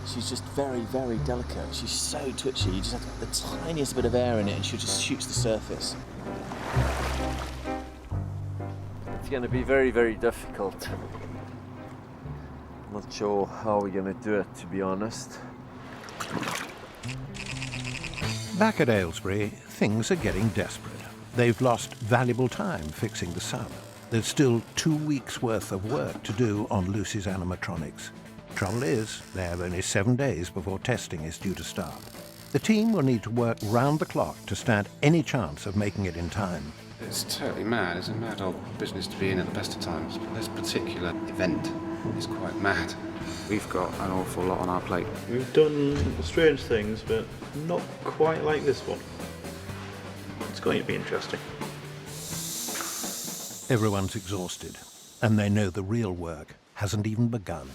She's just very, very delicate. She's so twitchy. You just have the tiniest bit of air in it and she just shoots the surface. It's going to be very, very difficult. Not sure how we're going to do it, to be honest. Back at Aylesbury, things are getting desperate. They've lost valuable time fixing the sub. There's still 2 weeks' worth of work to do on Lucy's animatronics. Trouble is, they have only 7 days before testing is due to start. The team will need to work round the clock to stand any chance of making it in time. It's totally mad. It's a mad old business to be in at the best of times. But this particular event is quite mad. We've got an awful lot on our plate. We've done strange things, but not quite like this one. It's going to be interesting. Everyone's exhausted, and they know the real work hasn't even begun.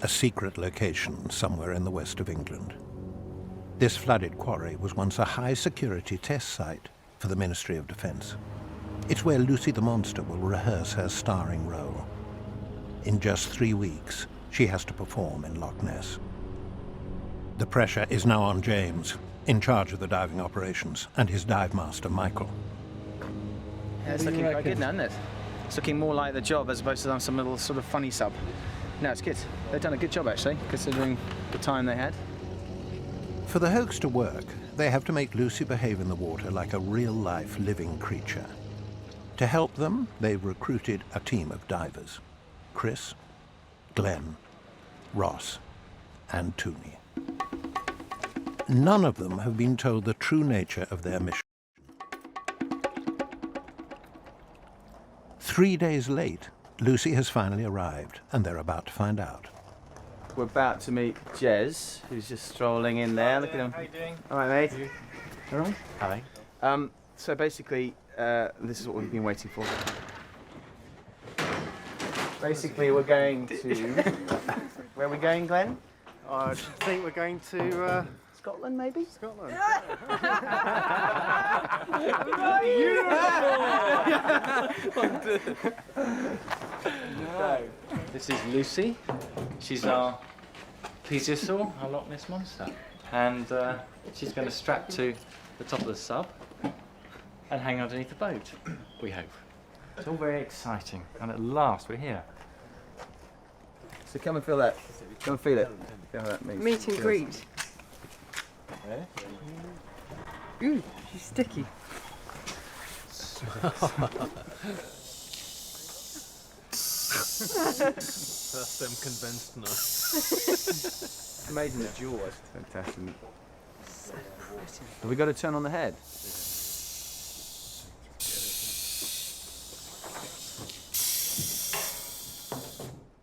A secret location somewhere in the west of England. This flooded quarry was once a high-security test site for the Ministry of Defence. It's where Lucy the Monster will rehearse her starring role. In just 3 weeks, she has to perform in Lochness. The pressure is now on James, in charge of the diving operations, and his dive master, Michael. Yeah, it's looking quite good now, isn't it? It's looking more like the job as opposed to some little sort of funny sub. No, it's good. They've done a good job, actually, considering the time they had. For the hoax to work, they have to make Lucy behave in the water like a real-life living creature. To help them, they've recruited a team of divers. Chris, Glenn, Ross, and Tooney. None of them have been told the true nature of their mission. 3 days late, Lucy has finally arrived, and they're about to find out. We're about to meet Jez, who's just strolling in there. Look at him. How you doing? All right, mate. All right. Hello. So basically, this is what we've been waiting for. Basically, we're going to... Where are we going, Glenn? I think we're going to... Scotland, maybe? Scotland. So, this is Lucy. She's our plesiosaur, our Lochness monster. And she's going to strap to the top of the sub and hang underneath the boat, we hope. It's all very exciting, and at last we're here. So come and feel that. Come and feel it. Feel how that means. Meet and greet. Ooh, she's sticky. That's them convinced now. Amazing the jaws. Fantastic. Have we got to turn on the head?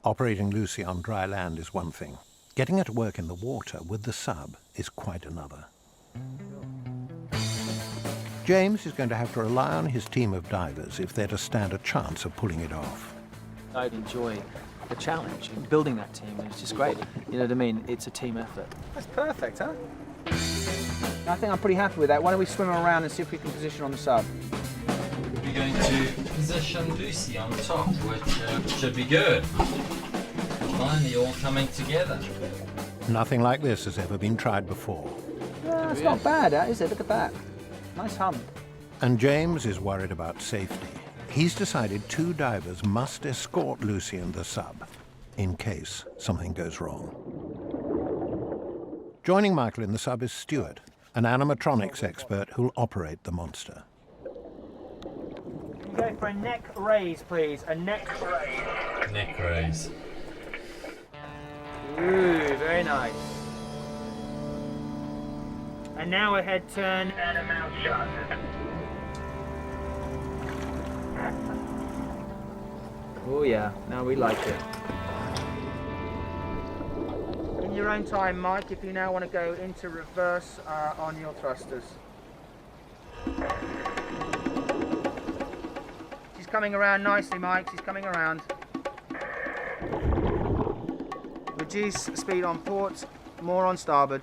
Operating Lucy on dry land is one thing. Getting her to work in the water with the sub is quite another. James is going to have to rely on his team of divers if they're to stand a chance of pulling it off. I'd enjoy the challenge in building that team. It's just great. You know what I mean? It's a team effort. That's perfect, huh? I think I'm pretty happy with that. Why don't we swim around and see if we can position on the sub? We're going to position Lucy on top, which should be good. Finally all coming together. Nothing like this has ever been tried before. Yeah, it's not bad, is it? Look at that. Nice hump. And James is worried about safety. He's decided 2 divers must escort Lucy and the sub, in case something goes wrong. Joining Michael in the sub is Stuart, an animatronics expert who'll operate the monster. Can you go for a neck raise, please? A neck raise. Neck raise. Ooh, very nice. And now a head turn and a mouth shut. Oh yeah, now we like it. In your own time, Mike, if you now want to go into reverse on your thrusters. She's coming around nicely, Mike, she's coming around. Reduce speed on port, more on starboard.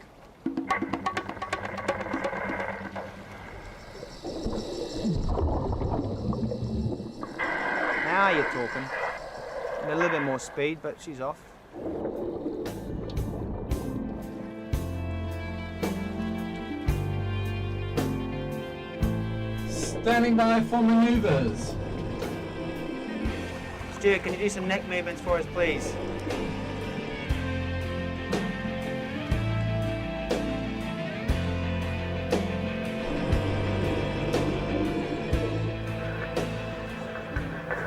Now you're talking. And a little bit more speed, but she's off. Standing by for manoeuvres. Stuart, can you do some neck movements for us, please?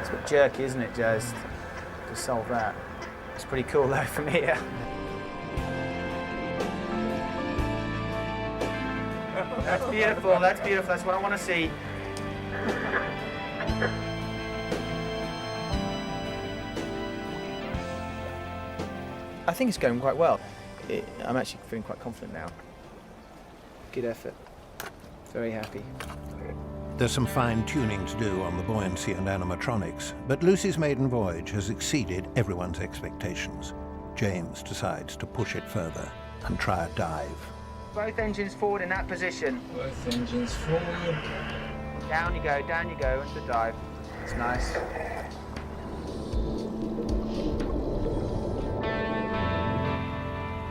It's a bit jerky, isn't it, Jez, to solve that? It's pretty cool, though, from here. That's beautiful, that's beautiful. That's what I want to see. I think it's going quite well. I'm actually feeling quite confident now. Good effort. Very happy. There's some fine-tuning to do on the buoyancy and animatronics, but Lucy's maiden voyage has exceeded everyone's expectations. James decides to push it further and try a dive. Both engines forward in that position. Both engines forward. Down you go, into the dive. It's nice.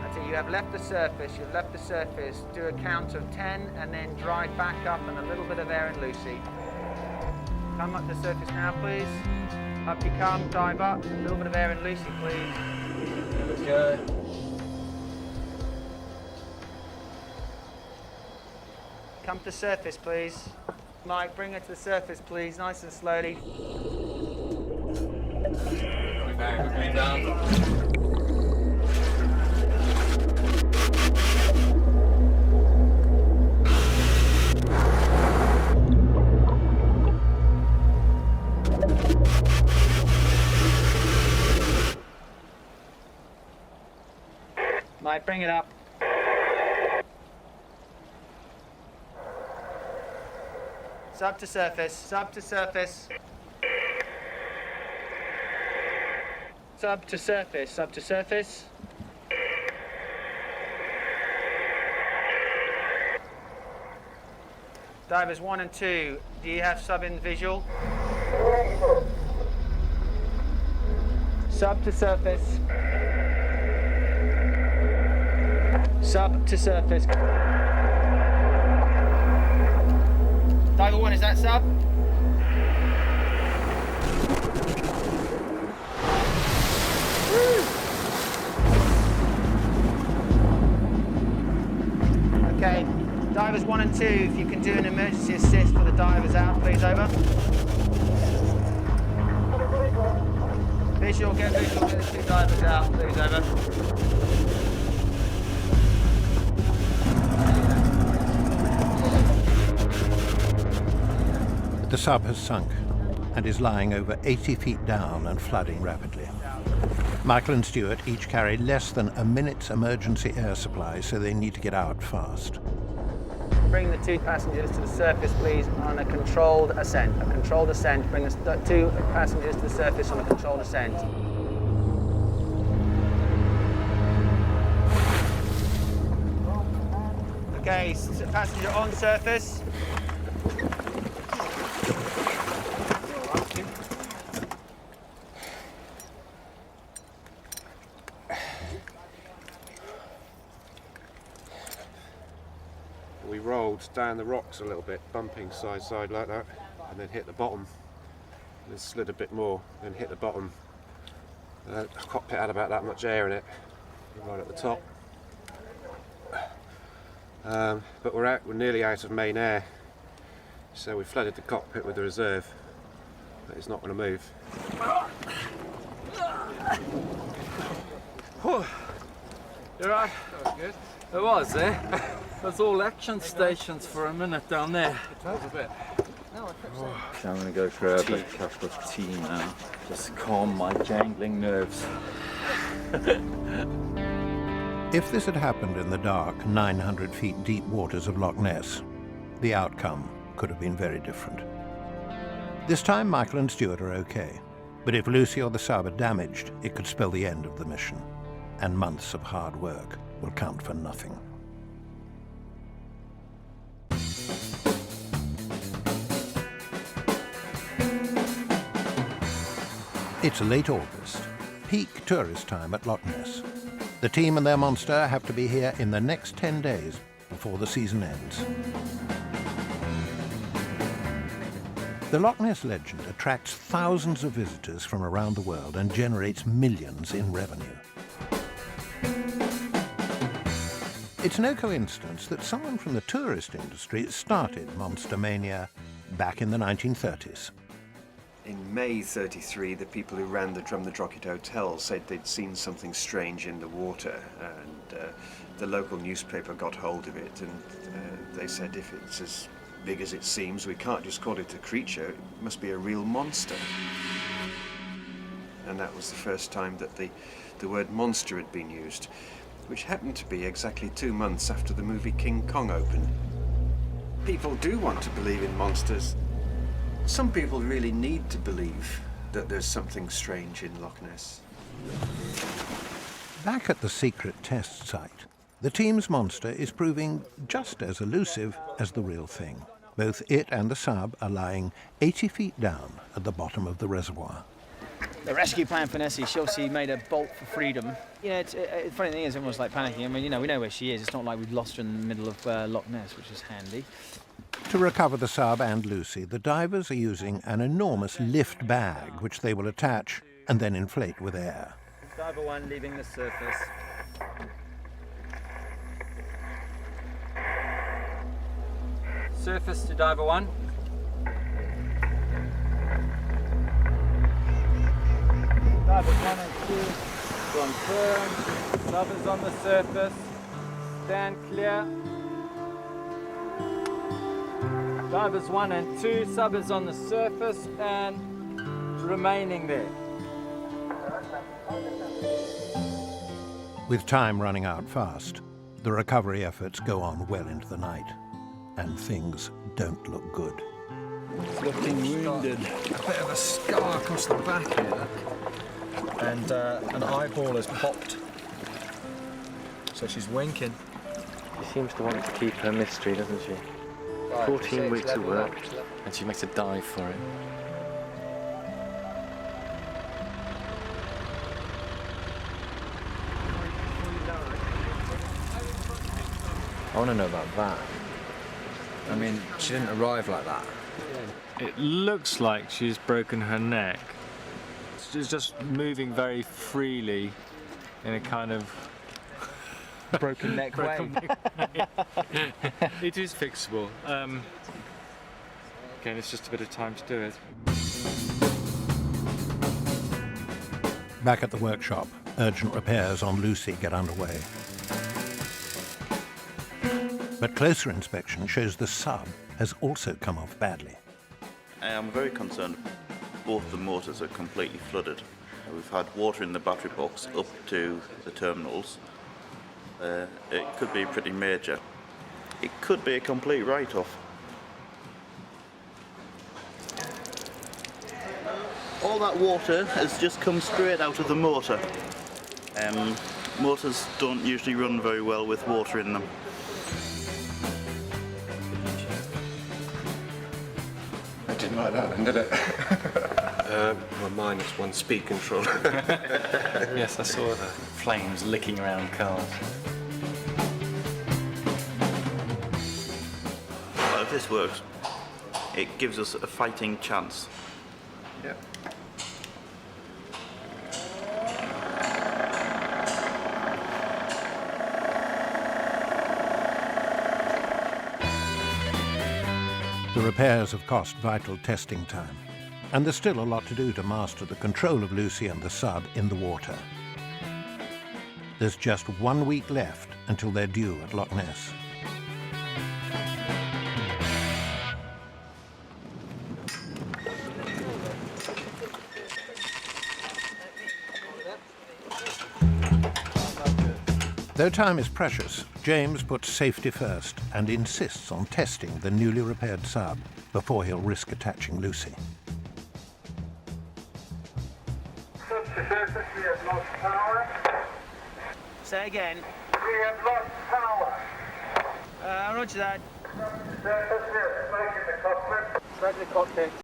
That's it, you have left the surface, you've left the surface. Do a count of 10 and then drive back up and a little bit of air in Lucy. Come up the surface now, please. Up you come, dive up. A little bit of air in Lucy, please. There we go. Come to the surface, please. Mike, bring her to the surface, please, nice and slowly. Going back, we're going down. Mike, bring it up. Sub to surface, sub to surface. Sub to surface, sub to surface. Divers 1 and 2, do you have sub in visual? Sub to surface. Sub to surface. Diver 1, is that sub? Okay, divers 1 and 2, if you can do an emergency assist for the divers out, please, over. Visual, get visual, get the 2 divers out, please, over. The sub has sunk and is lying over 80 feet down and flooding rapidly. Michael and Stuart each carry less than a minute's emergency air supply, so they need to get out fast. Bring the 2 passengers to the surface, please, on a controlled ascent. A controlled ascent. Bring the 2 passengers to the surface on a controlled ascent. Okay, passenger on surface. We rolled down the rocks a little bit, bumping side to side like that, and then hit the bottom. And then slid a bit more, then hit the bottom. The cockpit had about that much air in it, right at the top. But we're nearly out of main air, so we flooded the cockpit with the reserve, but it's not going to move. You're right. That was good. It was, eh? There's all action stations for a minute down there. That was a bit. I'm gonna go grab a cup of tea now. Just calm my jangling nerves. If this had happened in the dark, 900 feet deep waters of Loch Ness, the outcome could have been very different. This time, Michael and Stuart are okay. But if Lucy or the sub are damaged, it could spell the end of the mission. And months of hard work will count for nothing. It's late August, peak tourist time at Lochness. The team and their monster have to be here in the next 10 days before the season ends. The Loch Ness legend attracts thousands of visitors from around the world and generates millions in revenue. It's no coincidence that someone from the tourist industry started Monster Mania back in the 1930s. In May '33, the people who ran the Drum the Drocket Hotel said they'd seen something strange in the water, and the local newspaper got hold of it, and they said, if it's as big as it seems, we can't just call it a creature, it must be a real monster. And that was the first time that the word monster had been used, which happened to be exactly 2 months after the movie King Kong opened. People do want to believe in monsters. Some people really need to believe that there's something strange in Loch Ness. Back at the secret test site, the team's monster is proving just as elusive as the real thing. Both it and the sub are lying 80 feet down at the bottom of the reservoir. The rescue plan for Nessie, she obviously made a bolt for freedom. You know, the funny thing is, everyone's like panicking. I mean, you know, we know where she is. It's not like we've lost her in the middle of Loch Ness, which is handy. To recover the sub and Lucy, the divers are using an enormous lift bag, which they will attach and then inflate with air. Diver 1 leaving the surface. Surface to Diver 1. Divers 1 and 2 confirmed. Sub is on the surface. Stand clear. Divers 1 and 2, sub is on the surface and remaining there. With time running out fast, the recovery efforts go on well into the night, and things don't look good. It's looking wounded. A bit of a scar across the back here, and an eyeball has popped. So she's winking. She seems to want to keep her mystery, doesn't she? 14 weeks of work, and she makes a dive for it. I want to know about that. I mean, she didn't arrive like that. It looks like she's broken her neck. She's just moving very freely in a kind of Broken neck way. It is fixable. Again, it's just a bit of time to do it. Back at the workshop, urgent repairs on Lucy get underway. But closer inspection shows the sub has also come off badly. I'm very concerned. Both the motors are completely flooded. We've had water in the battery box up to the terminals. It could be pretty major. It could be a complete write-off. All that water has just come straight out of the motor. Motors don't usually run very well with water in them. It didn't like that then, did it? Well, mine is one speed control. Yes, I saw the flames licking around cars. Well, if this works, it gives us a fighting chance. Yeah. The repairs have cost vital testing time, and there's still a lot to do to master the control of Lucy and the sub in the water. There's just 1 week left until they're due at Loch Ness. Though time is precious, James puts safety first and insists on testing the newly repaired sub before he'll risk attaching Lucy. Say again. We have lost power. Roger that. Surface here, smoke in the cockpit. Smoke in the cockpit.